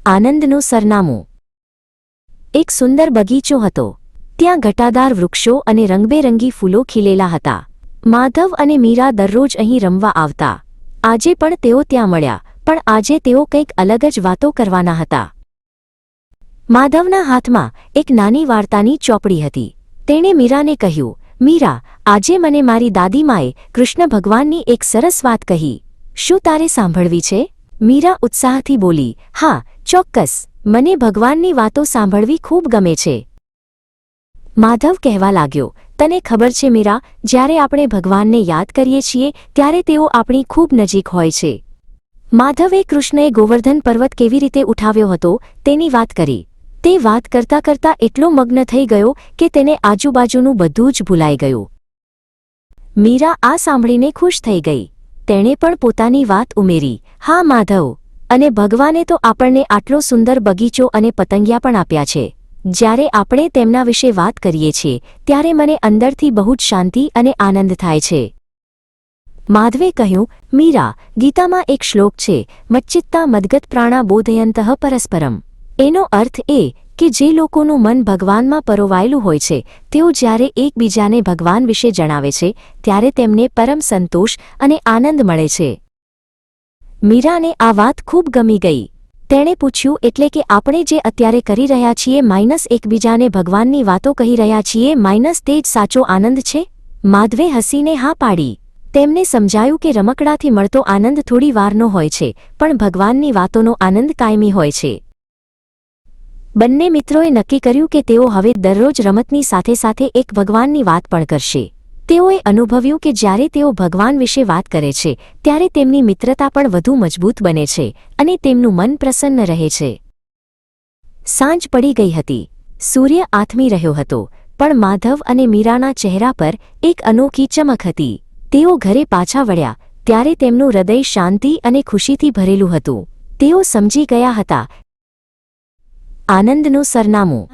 આનંદનું સરનામું। એક સુંદર બગીચો હતો। ત્યાં ઘટાદાર વૃક્ષો અને રંગબેરંગી ફૂલો ખીલેલા હતા। માધવ અને મીરા દરરોજ અહીં રમવા આવતા। આજે પણ તેઓ ત્યાં મળ્યા, પણ આજે તેઓ કંઈક અલગ જ વાતો કરવાના હતા। માધવના હાથમાં એક નાની વાર્તાની ચોપડી હતી। તેણે મીરાને કહ્યું, મીરા, આજે મને મારી દાદીમાએ કૃષ્ણ ભગવાનની એક સરસ વાત કહી। શું તારે સાંભળવી છે? મીરા ઉત્સાહથી બોલી, હા, ચોક્કસ, મને ભગવાનની વાતો સાંભળવી ખૂબ ગમે છે। માધવ કહેવા લાગ્યો, તને ખબર છે મીરા, જ્યારે આપણે ભગવાનને યાદ કરીએ છીએ ત્યારે તેઓ આપણી ખૂબ નજીક હોય છે। માધવે કૃષ્ણએ ગોવર્ધન પર્વત કેવી રીતે ઉઠાવ્યો હતો તેની વાત કરી। તે વાત કરતા કરતા એટલો મગ્ન થઈ ગયો કે તેને આજુબાજુનું બધું જ ભૂલાઈ ગયું। મીરા આ સાંભળીને ખુશ થઈ ગઈ। તેણે પણ પોતાની વાત ઉમેરી, હા માધવ, અને ભગવાને તો આપણને આટલો સુંદર બગીચો અને પતંગિયા પણ આપ્યા છે। જ્યારે આપણે તેમના વિશે વાત કરીએ છીએ ત્યારે મને અંદરથી બહુ જ શાંતિ અને આનંદ થાય છે। માધવે કહ્યું, મીરા, ગીતામાં એક શ્લોક છે, મચ્ચિત્તા મદ્ગત પ્રાણા બોધયંતઃ પરસ્પરમ। એનો અર્થ એ કે જે લોકોનું મન ભગવાનમાં પરોવાયેલું હોય છે તેઓ જ્યારે એકબીજાને ભગવાન વિશે જણાવે છે ત્યારે તેમને પરમ સંતોષ અને આનંદ મળે છે। મીરાને આ વાત ખૂબ ગમી ગઈ। તેણે પૂછ્યું, એટલે કે આપણે જે અત્યારે કરી રહ્યા છીએ માઇનસ એકબીજાને ભગવાનની વાતો કહી રહ્યા છીએ માઇનસ તે જ સાચો આનંદ છે? માધવે હસીને હા પાડી। તેમને સમજાયું કે રમકડાથી મળતો આનંદ થોડી વારનો હોય છે, પણ ભગવાનની વાતોનો આનંદ કાયમી હોય છે। બંને મિત્રોએ નક્કી કર્યું કે તેઓ હવે દરરોજ રમતની સાથે સાથે એક ભગવાનની વાત પણ કરશે। તેઓએ અનુભવ્યું કે જ્યારે તેઓ ભગવાન વિશે વાત કરે છે ત્યારે તેમની મિત્રતા પણ વધુ મજબૂત બને છે અને તેમનું મન પ્રસન્ન રહે છે। સાંજ પડી ગઈ હતી। સૂર્ય આથમી રહ્યો હતો, પણ માધવ અને મીરાના ચહેરા પર એક અનોખી ચમક હતી। તેઓ ઘરે પાછા વળ્યા ત્યારે તેમનું હૃદય શાંતિ અને ખુશીથી ભરેલું હતું। તેઓ સમજી ગયા હતા, આનંદનું સરનામું।